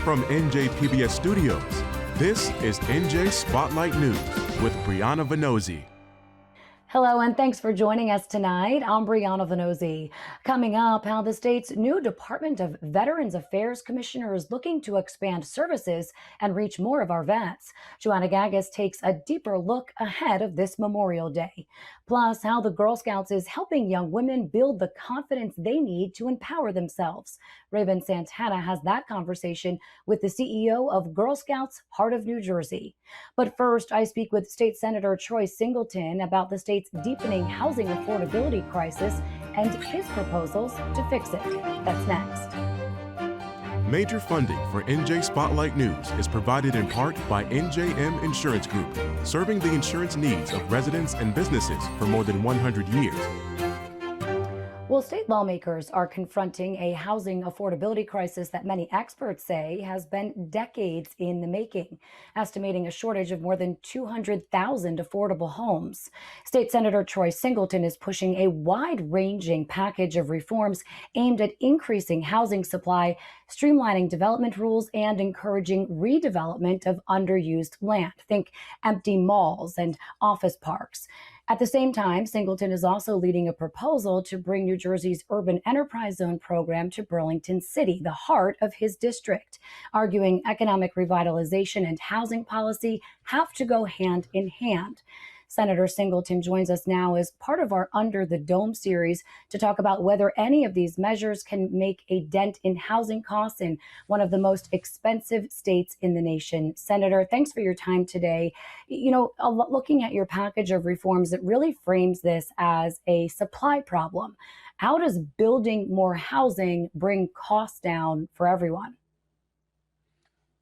From NJ PBS Studios, this is NJ Spotlight News with Brianna Venozzi. Hello, and thanks for joining us tonight. I'm Brianna Venozzi. Coming up, how the state's new Department of Veterans Affairs Commissioner is looking to expand services and reach more of our vets. Joanna Gagas takes a deeper look ahead of this Memorial Day. Plus, how the Girl Scouts is helping young women build the confidence they need to empower themselves. Raven Santana has that conversation with the CEO of Girl Scouts Heart of New Jersey. But first, I speak with State Senator Troy Singleton about the state's deepening housing affordability crisis and his proposals to fix it. That's next. Major funding for NJ Spotlight News is provided in part by NJM Insurance Group, serving the insurance needs of residents and businesses for more than 100 years. Well, state lawmakers are confronting a housing affordability crisis that many experts say has been decades in the making, estimating a shortage of more than 200,000 affordable homes. State Senator Troy Singleton is pushing a wide-ranging package of reforms aimed at increasing housing supply, streamlining development rules, and encouraging redevelopment of underused land. Think empty malls and office parks. At the same time, Singleton is also leading a proposal to bring New Jersey's Urban Enterprise Zone program to Burlington City, the heart of his district, arguing economic revitalization and housing policy have to go hand in hand. Senator Singleton joins us now as part of our Under the Dome series to talk about whether any of these measures can make a dent in housing costs in one of the most expensive states in the nation. Senator, thanks for your time today. You know, looking at your package of reforms, it really frames this as a supply problem. How does building more housing bring costs down for everyone?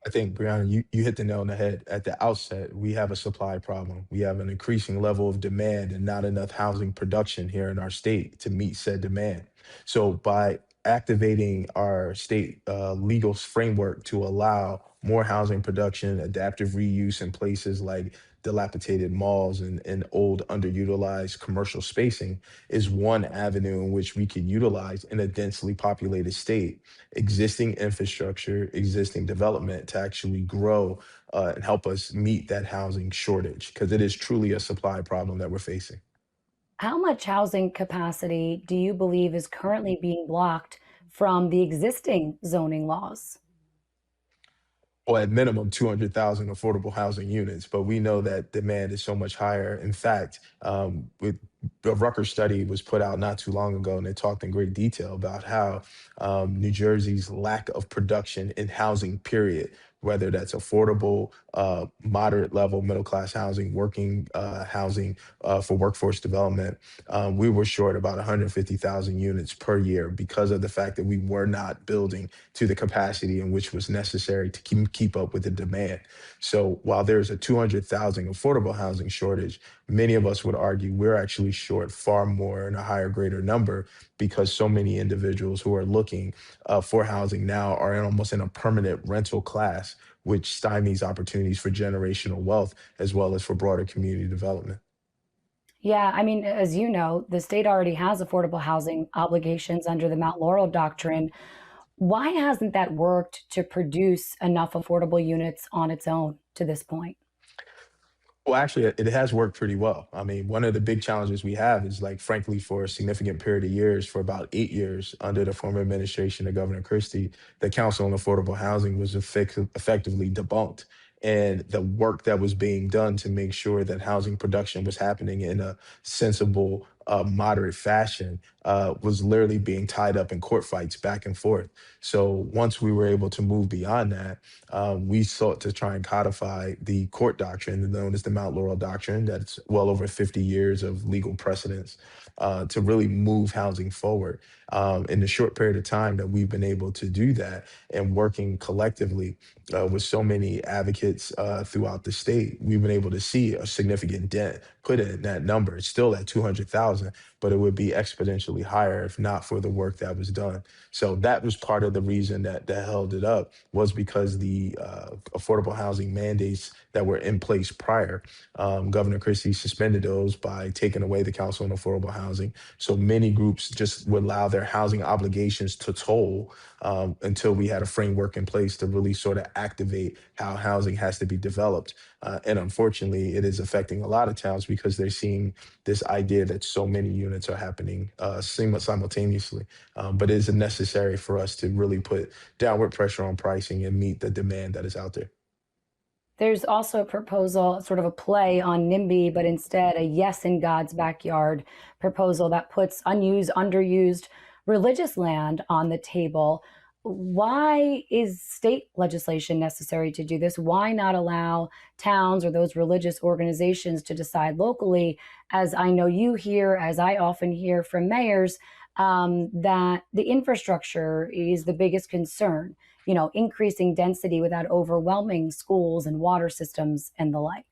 I think, Brianna, you hit the nail on the head. At the outset, we have a supply problem. We have an increasing level of demand and not enough housing production here in our state to meet said demand. So by activating our state legal framework to allow more housing production, adaptive reuse in places like dilapidated malls and old underutilized commercial spacing is one avenue in which we could utilize in a densely populated state existing infrastructure, existing development to actually grow and help us meet that housing shortage because it is truly a supply problem that we're facing. How much housing capacity do you believe is currently being blocked from the existing zoning laws? Or at minimum 200,000 affordable housing units, but we know that demand is so much higher. In fact, with a Rutgers study was put out not too long ago, and they talked in great detail about how New Jersey's lack of production in housing, period, whether that's affordable, moderate level, middle class housing, working housing for workforce development, we were short about 150,000 units per year because of the fact that we were not building to the capacity in which was necessary to keep up with the demand. So while there's a 200,000 affordable housing shortage, many of us would argue we're actually short far more in a higher, greater number because so many individuals who are looking for housing now are almost in a permanent rental class, which stymies opportunities for generational wealth as well as for broader community development. Yeah, I mean, as you know, the state already has affordable housing obligations under the Mount Laurel Doctrine. Why hasn't that worked to produce enough affordable units on its own to this point? Well, actually, it has worked pretty well. I mean, one of the big challenges we have is like, frankly, for a significant period of years, for about 8 years under the former administration of Governor Christie, the Council on Affordable Housing was effectively debunked. And the work that was being done to make sure that housing production was happening in a sensible, moderate fashion was literally being tied up in court fights back and forth. So once we were able to move beyond that, we sought to try and codify the court doctrine known as the Mount Laurel Doctrine. That's well over 50 years of legal precedence to really move housing forward. In the short period of time that we've been able to do that and working collectively with so many advocates throughout the state, we've been able to see a significant dent put in that number. It's still at 200,000, but it would be exponentially higher if not for the work that was done. So that was part of the reason that held it up was because the affordable housing mandates that were in place prior, Governor Christie suspended those by taking away the Council on Affordable housing. So many groups just would allow their housing obligations to toll until we had a framework in place to really sort of activate how housing has to be developed. And unfortunately, it is affecting a lot of towns because they're seeing this idea that so many units are happening simultaneously. But it is necessary for us to really put downward pressure on pricing and meet the demand that is out there. There's also a proposal, sort of a play on NIMBY, but instead a yes in God's backyard proposal that puts unused, underused religious land on the table. Why is state legislation necessary to do this? Why not allow towns or those religious organizations to decide locally? As I know you hear, as I often hear from mayors, that the infrastructure is the biggest concern, increasing density without overwhelming schools and water systems and the like.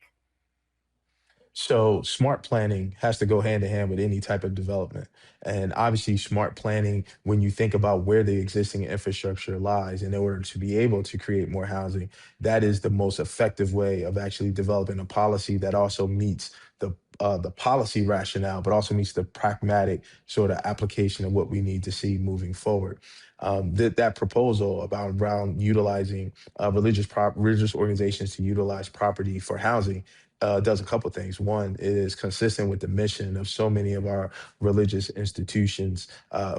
So smart planning has to go hand in hand with any type of development. And obviously, smart planning, when you think about where the existing infrastructure lies in order to be able to create more housing, that is the most effective way of actually developing a policy that also meets the policy rationale, but also meets the pragmatic sort of application of what we need to see moving forward. That proposal about around utilizing religious organizations to utilize property for housing does a couple things. One, it is consistent with the mission of so many of our religious institutions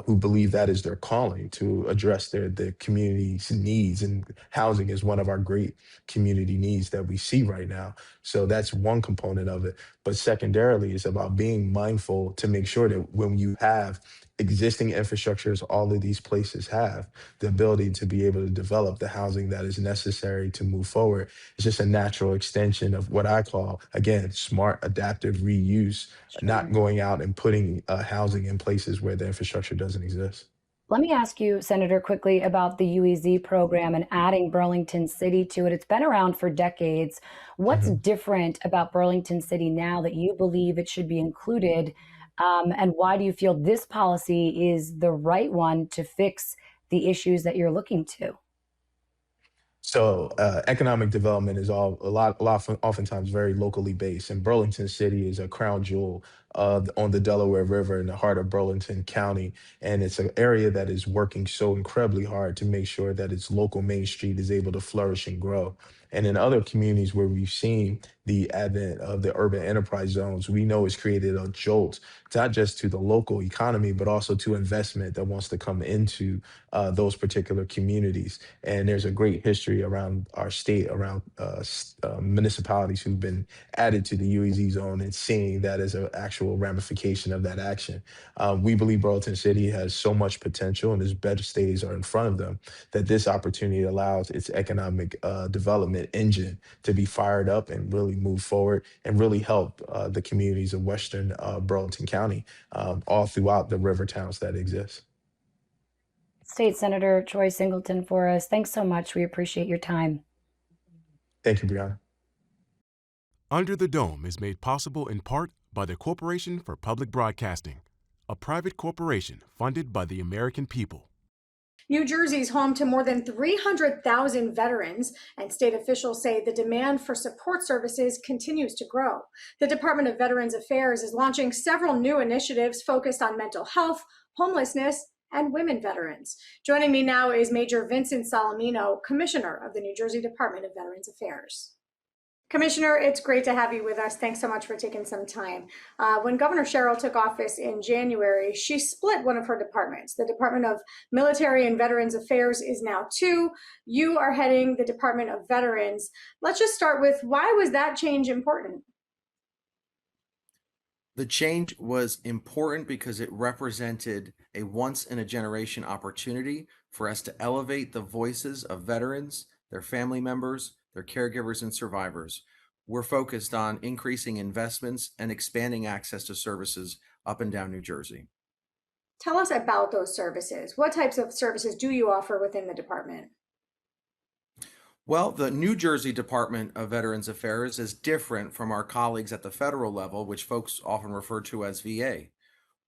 who believe that is their calling to address the community's needs, and housing is one of our great community needs that we see right now. So that's one component of it. But secondarily, it's about being mindful to make sure that when you have existing infrastructures, all of these places have the ability to be able to develop the housing that is necessary to move forward. It's just a natural extension of what I call, again, smart adaptive reuse, not Sure. going out and putting housing in places where the infrastructure doesn't exist. Let me ask you, Senator, quickly about the UEZ program and adding Burlington City to it. It's been around for decades. What's Mhm. different about Burlington City now that you believe it should be included? And why do you feel this policy is the right one to fix the issues that you're looking to? So economic development is oftentimes very locally based, and Burlington City is a crown jewel on the Delaware River in the heart of Burlington County, and it's an area that is working so incredibly hard to make sure that its local Main Street is able to flourish and grow. And in other communities where we've seen the advent of the urban enterprise zones, we know it's created a jolt, not just to the local economy, but also to investment that wants to come into those particular communities. And there's a great history around our state, around municipalities who've been added to the UEZ zone and seeing that as an actual ramification of that action. We believe Burlington City has so much potential and its better days are in front of them that this opportunity allows its economic development engine to be fired up and really move forward and really help the communities of Western Burlington County all throughout the river towns that exist. State Senator Troy Singleton for us. Thanks so much. We appreciate your time. Thank you, Brianna. Under the Dome is made possible in part by the Corporation for Public Broadcasting, a private corporation funded by the American people. New Jersey's home to more than 300,000 veterans, and state officials say the demand for support services continues to grow. The Department of Veterans Affairs is launching several new initiatives focused on mental health, homelessness, and women veterans. Joining me now is Major Vincent Salamino, Commissioner of the New Jersey Department of Veterans Affairs. Commissioner, it's great to have you with us. Thanks so much for taking some time. When Governor Sherrill took office in January, she split one of her departments. The Department of Military and Veterans Affairs is now two. You are heading the Department of Veterans. Let's just start with, why was that change important? The change was important because it represented a once in a generation opportunity for us to elevate the voices of veterans, their family members, their caregivers, and survivors. We're focused on increasing investments and expanding access to services up and down New Jersey. Tell us about those services. What types of services do you offer within the department? Well, the New Jersey Department of Veterans Affairs is different from our colleagues at the federal level, which folks often refer to as VA.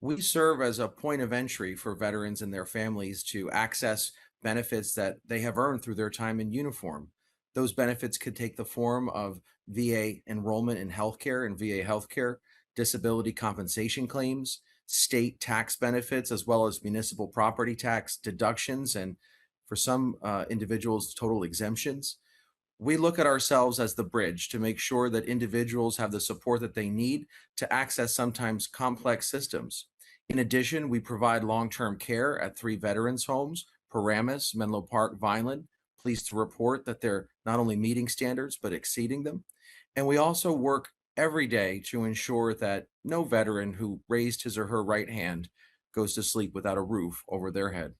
We serve as a point of entry for veterans and their families to access benefits that they have earned through their time in uniform. Those benefits could take the form of VA enrollment in healthcare and VA healthcare, disability compensation claims, state tax benefits as well as municipal property tax deductions, and for some individuals, total exemptions. We look at ourselves as the bridge to make sure that individuals have the support that they need to access sometimes complex systems. In addition, we provide long-term care at 3 veterans homes, Paramus, Menlo Park, Vineland. Pleased to report that they're not only meeting standards, but exceeding them. And we also work every day to ensure that no veteran who raised his or her right hand goes to sleep without a roof over their head.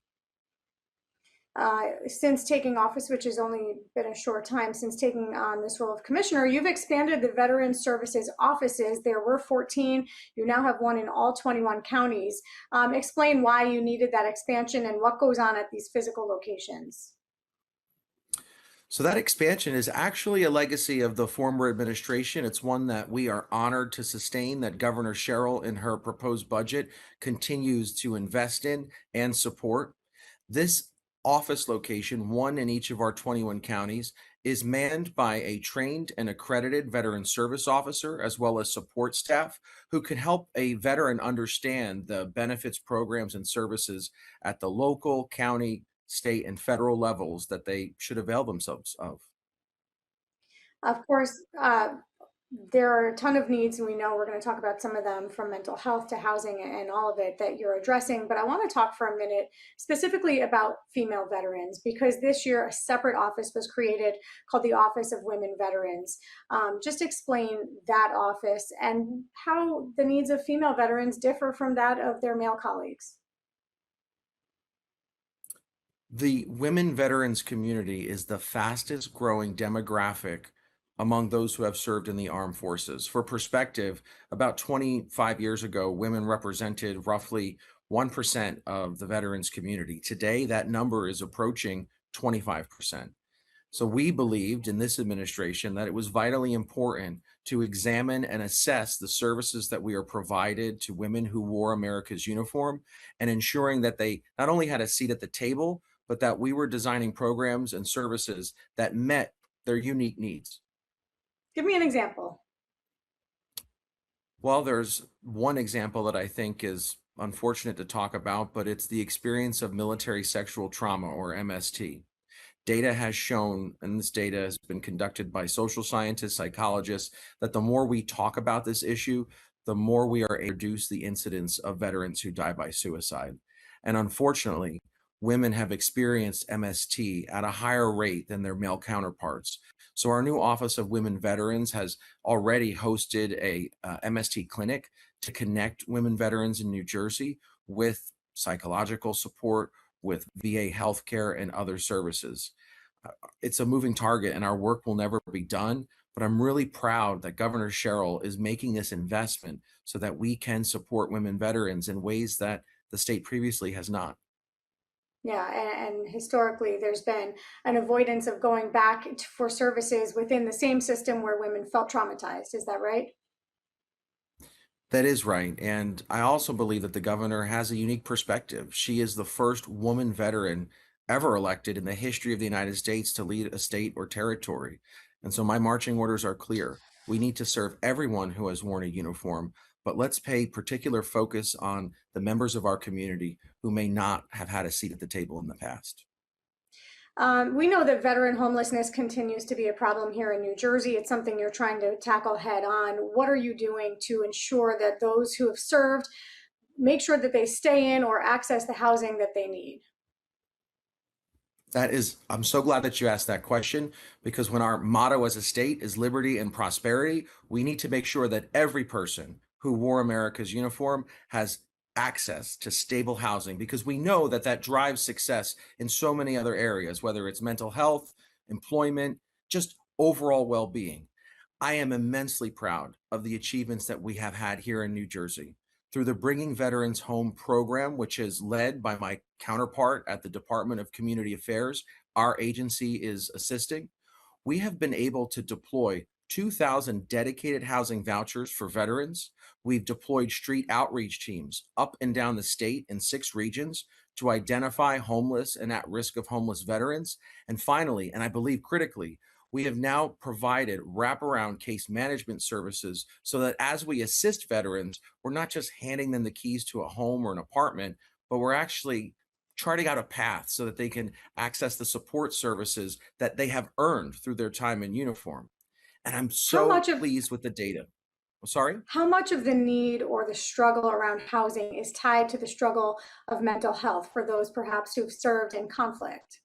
Since taking office, which has only been a short time since taking on this role of commissioner, you've expanded the Veteran Services offices. There were 14. You now have one in all 21 counties. Explain why you needed that expansion and what goes on at these physical locations. So that expansion is actually a legacy of the former administration. It's one that we are honored to sustain, that Governor Sherrill in her proposed budget continues to invest in and support. This office location, one in each of our 21 counties, is manned by a trained and accredited veteran service officer, as well as support staff who can help a veteran understand the benefits, programs, and services at the local, county, state, and federal levels that they should avail themselves of. Of course, there are a ton of needs, and we know we're going to talk about some of them, from mental health to housing and all of it that you're addressing. But I want to talk for a minute specifically about female veterans, because this year a separate office was created called the Office of Women Veterans. Just explain that office and how the needs of female veterans differ from that of their male colleagues. The women veterans community is the fastest growing demographic among those who have served in the armed forces. For perspective, about 25 years ago, women represented roughly 1% of the veterans community. Today, that number is approaching 25%. So we believed in this administration that it was vitally important to examine and assess the services that we are provided to women who wore America's uniform, and ensuring that they not only had a seat at the table, but that we were designing programs and services that met their unique needs. Give me an example. Well, there's one example that I think is unfortunate to talk about, but it's the experience of military sexual trauma, or MST. Data has shown, and this data has been conducted by social scientists, psychologists, that the more we talk about this issue, the more we are able to reduce the incidence of veterans who die by suicide. And unfortunately, women have experienced MST at a higher rate than their male counterparts. So our new Office of Women Veterans has already hosted a MST clinic to connect women veterans in New Jersey with psychological support, with VA healthcare, and other services. It's a moving target, and our work will never be done, but I'm really proud that Governor Sherrill is making this investment so that we can support women veterans in ways that the state previously has not. Yeah, and historically, there's been an avoidance of going back for services within the same system where women felt traumatized. Is that right? That is right. And I also believe that the governor has a unique perspective. She is the first woman veteran ever elected in the history of the United States to lead a state or territory. And so my marching orders are clear. We need to serve everyone who has worn a uniform, but let's pay particular focus on the members of our community who may not have had a seat at the table in the past. We know that veteran homelessness continues to be a problem here in New Jersey. It's something you're trying to tackle head on. What are you doing to ensure that those who have served make sure that they stay in or access the housing that they need? I'm so glad that you asked that question, because when our motto as a state is liberty and prosperity, we need to make sure that every person who wore America's uniform has access to stable housing, because we know that that drives success in so many other areas, whether it's mental health, employment, just overall well-being. I am immensely proud of the achievements that we have had here in New Jersey through the Bringing Veterans Home program, which is led by my counterpart at the Department of Community Affairs. Our agency is assisting. We have been able to deploy 2,000 dedicated housing vouchers for veterans. We've deployed street outreach teams up and down the state in 6 regions to identify homeless and at risk of homeless veterans. And finally, and I believe critically, we have now provided wraparound case management services so that as we assist veterans, we're not just handing them the keys to a home or an apartment, but we're actually charting out a path so that they can access the support services that they have earned through their time in uniform. And I'm How so much of pleased with the data. Sorry? how much of the need or the struggle around housing is tied to the struggle of mental health for those perhaps who've served in conflict?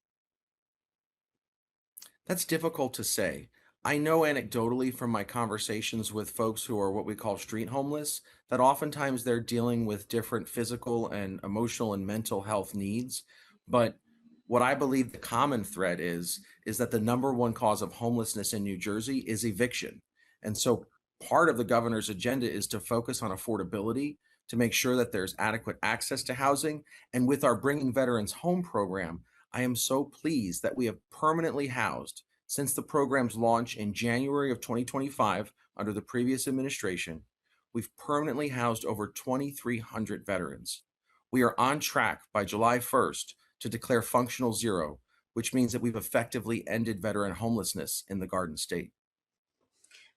That's difficult to say. I know anecdotally from my conversations with folks who are what we call street homeless that oftentimes they're dealing with different physical and emotional and mental health needs. But what I believe the common thread is that the number one cause of homelessness in New Jersey is eviction. And so part of the governor's agenda is to focus on affordability, to make sure that there's adequate access to housing. And with our Bringing Veterans Home program, I am so pleased that we have permanently housed since the program's launch in January of 2025 under the previous administration. We've permanently housed over 2,300 veterans. We are on track by July 1st to declare functional zero, which means that we've effectively ended veteran homelessness in the Garden State.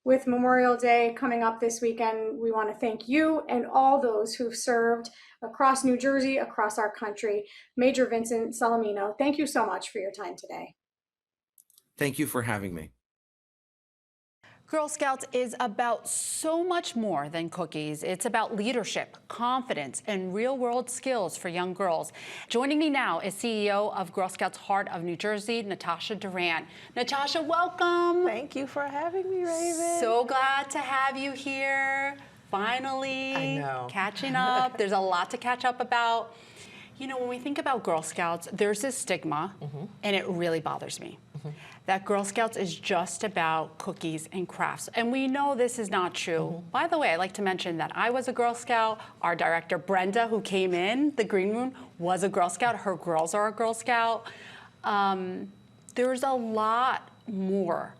With Memorial Day coming up this weekend, we want to thank you and all those who've served across New Jersey, across our country. Major Vincent Salamino, thank you so much for your time today. Thank you for having me. Girl Scouts is about so much more than cookies. It's about leadership, confidence, and real-world skills for young girls. Joining me now is CEO of Girl Scouts Heart of New Jersey, Natasha Durant. Natasha, welcome. Thank you for having me, Raven. So glad to have you here. Finally, I know. Catching up. There's a lot to catch up about. You know, when we think about Girl Scouts, there's this stigma, and it really bothers me, that Girl Scouts is just about cookies and crafts. And we know this is not true. By the way, I'd like to mention that I was a Girl Scout. Our director, Brenda, who came in, the Green Room, was a Girl Scout. Her girls are a Girl Scout. There's a lot more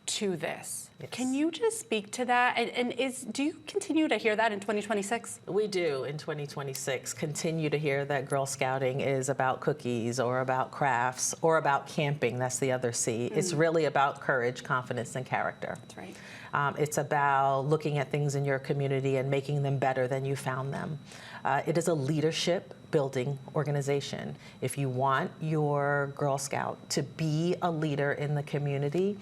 to this. Yes. Can you just speak to that? And do you continue to hear that in 2026? We do in 2026 continue to hear that Girl Scouting is about cookies or about crafts or about camping. That's the other C. It's really about courage, confidence, and character. That's right. It's about looking at things in your community and making them better than you found them. It is a leadership building organization. If you want your Girl Scout to be a leader in the community,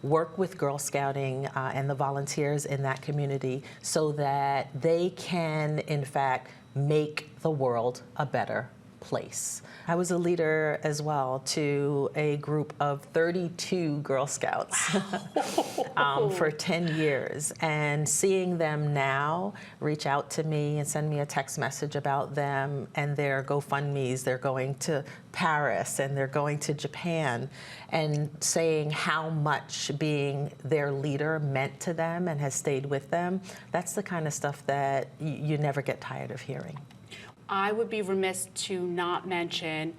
work with Girl Scouting and the volunteers in that community so that they can, in fact, make the world a better place. I was a leader as well to a group of 32 Girl Scouts for 10 years. And seeing them now reach out to me and send me a text message about them and their GoFundMes, they're going to Paris and they're going to Japan, and saying how much being their leader meant to them and has stayed with them, that's the kind of stuff that you never get tired of hearing. I would be remiss to not mention,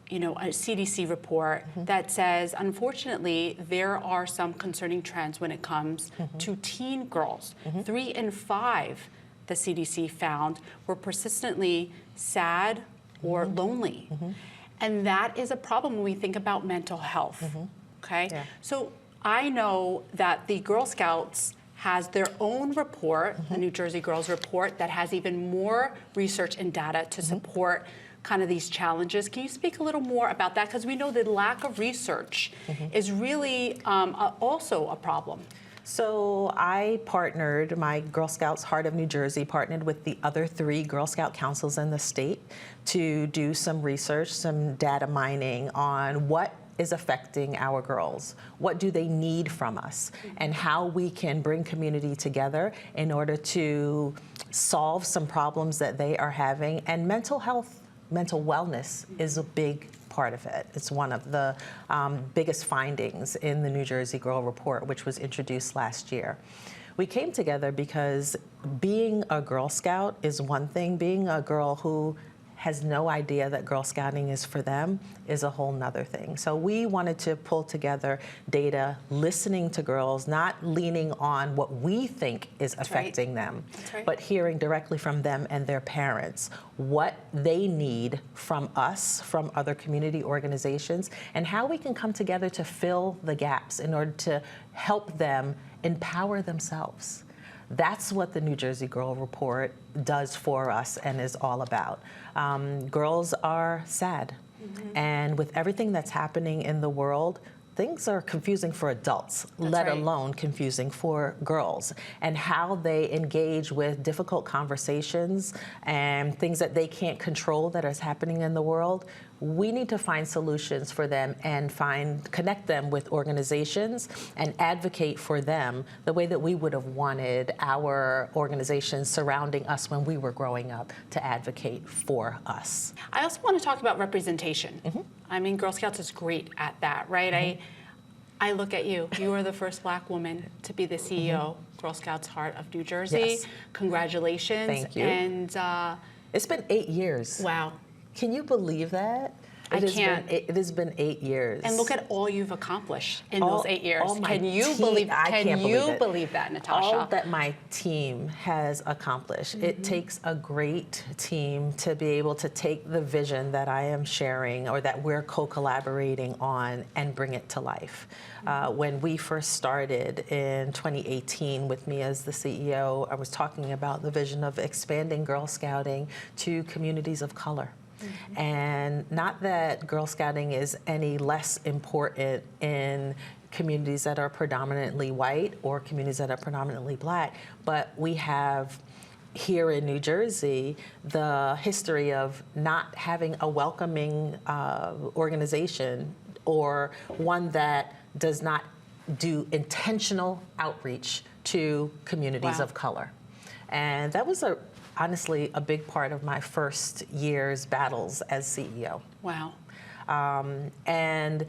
you know, a CDC report that says, unfortunately, there are some concerning trends when it comes to teen girls. 3 in 5, the CDC found, were persistently sad or lonely. And that is a problem when we think about mental health, okay? Yeah. So I know that the Girl Scouts has their own report, the New Jersey Girls Report, that has even more research and data to support kind of these challenges. Can you speak a little more about that? Because we know the lack of research is really also a problem. So I partnered, my Girl Scouts Heart of New Jersey partnered with the other 3 Girl Scout councils in the state to do some research, some data mining on what is affecting our girls. What do they need from us? And how we can bring community together in order to solve some problems that they are having. And mental health, mental wellness is a big part of it. It's one of the biggest findings in the New Jersey Girl Report, which was introduced last year. We came together because being a Girl Scout is one thing. Being a girl who has no idea that Girl Scouting is for them is a whole nother thing. So we wanted to pull together data, listening to girls, not leaning on what we think is affecting them, but hearing directly from them and their parents what they need from us, from other community organizations, and how we can come together to fill the gaps in order to help them empower themselves. That's what the New Jersey Girl Report does for us and is all about. Girls are sad. And with everything that's happening in the world, things are confusing for adults, let alone confusing for girls. And how they engage with difficult conversations and things that they can't control that is happening in the world, we need to find solutions for them and connect them with organizations and advocate for them the way that we would have wanted our organizations surrounding us when we were growing up to advocate for us. I also want to talk about representation. I mean, Girl Scouts is great at that, right? I look at you. You are the first Black woman to be the CEO, Girl Scouts Heart of New Jersey. Yes. Congratulations. Thank you. And it's been 8 years. wow. Can you believe that? I can't. It has been 8 years. And look at all you've accomplished in those 8 years. Can you believe that, Natasha? All that my team has accomplished. It takes a great team to be able to take the vision that I am sharing or that we're co-collaborating on and bring it to life. When we first started in 2018 with me as the CEO, I was talking about the vision of expanding Girl Scouting to communities of color. And not that Girl Scouting is any less important in communities that are predominantly white or communities that are predominantly Black, but we have here in New Jersey the history of not having a welcoming organization or one that does not do intentional outreach to communities of color. And that was honestly a big part of my first year's battles as CEO. Wow. And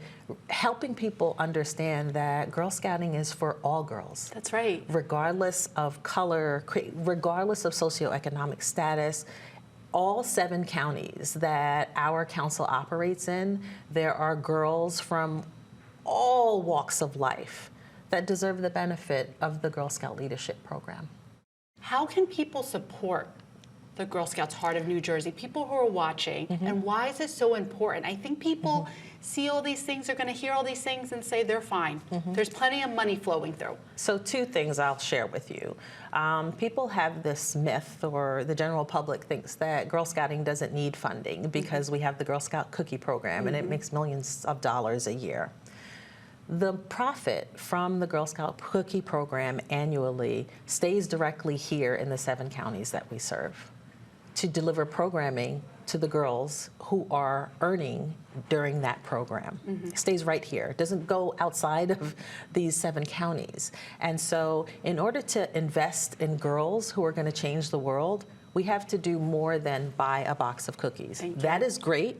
helping people understand that Girl Scouting is for all girls. That's right. Regardless of color, regardless of socioeconomic status, all 7 counties that our council operates in, there are girls from all walks of life that deserve the benefit of the Girl Scout Leadership Program. How can people support the Girl Scouts Heart of New Jersey, people who are watching, and why is this so important? I think people see all these things, they're going to hear all these things and say they're fine. There's plenty of money flowing through. So 2 things I'll share with you. People have this myth, or the general public thinks that Girl Scouting doesn't need funding because we have the Girl Scout Cookie Program and it makes millions of dollars a year. The profit from the Girl Scout Cookie Program annually stays directly here in the 7 counties that we serve to deliver programming to the girls who are earning during that program. It stays right here. It doesn't go outside of these 7 counties. And so in order to invest in girls who are going to change the world, we have to do more than buy a box of cookies. That is great,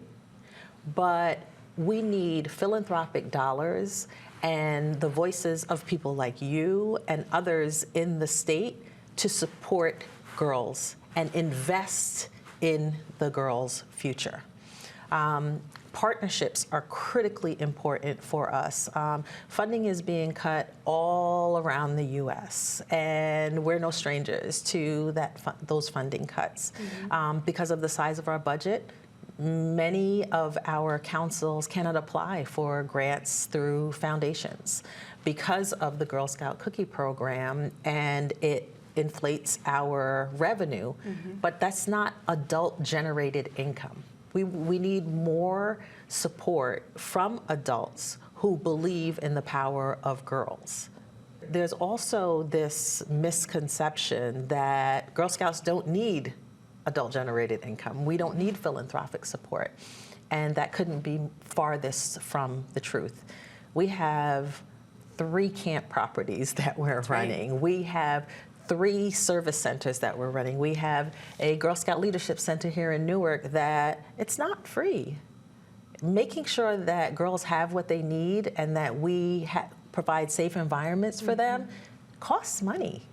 but we need philanthropic dollars and the voices of people like you and others in the state to support girls and invest in the girls' future. Partnerships are critically important for us. Funding is being cut all around the U.S., and we're no strangers to those funding cuts. Because of the size of our budget, many of our councils cannot apply for grants through foundations because of the Girl Scout Cookie Program, and it inflates our revenue, but that's not adult-generated income. We need more support from adults who believe in the power of girls. There's also this misconception that Girl Scouts don't need adult-generated income. We don't need philanthropic support. And that couldn't be farthest from the truth. We have 3 camp properties that we're running. We have 3 service centers that we're running. We have a Girl Scout Leadership Center here in Newark that it's not free. Making sure that girls have what they need and that we provide safe environments for them costs money.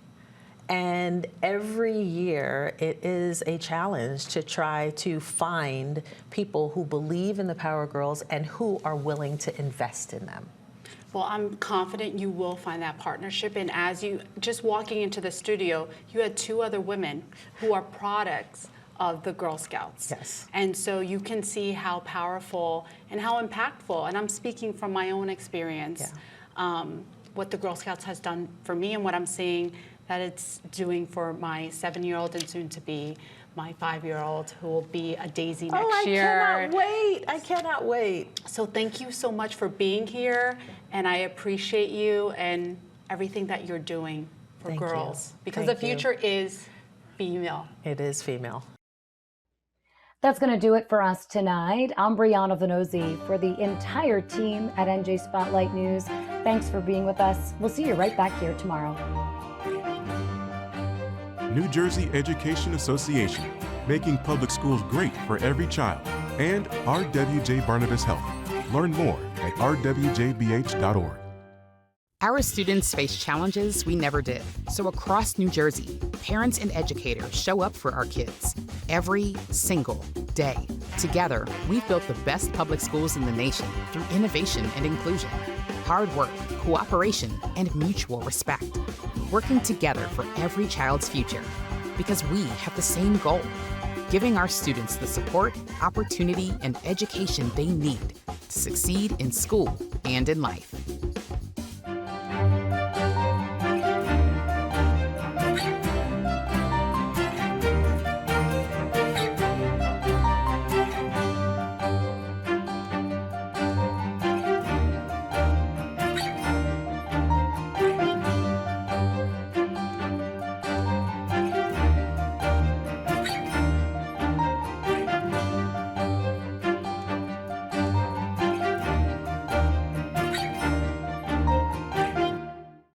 And every year it is a challenge to try to find people who believe in the power of girls and who are willing to invest in them. Well, I'm confident you will find that partnership. And as you just walking into the studio, you had 2 other women who are products of the Girl Scouts. Yes. And so you can see how powerful and how impactful, and I'm speaking from my own experience, what the Girl Scouts has done for me and what I'm seeing that it's doing for my 7-year-old and soon to be my 5-year-old, who will be a Daisy next year. I cannot wait. I cannot wait. So thank you so much for being here, and I appreciate you and everything that you're doing for Thank girls. you. Because Thank the future is female. It is female. That's going to do it for us tonight. I'm Brianna Venozzi. For the entire team at NJ Spotlight News, thanks for being with us. We'll see you right back here tomorrow. New Jersey Education Association, making public schools great for every child, and RWJ Barnabas Health. Learn more at rwjbh.org. Our students face challenges we never did. So across New Jersey, parents and educators show up for our kids every single day. Together, we've built the best public schools in the nation through innovation and inclusion, hard work, cooperation, and mutual respect. Working together for every child's future. Because we have the same goal, giving our students the support, opportunity, and education they need to succeed in school and in life.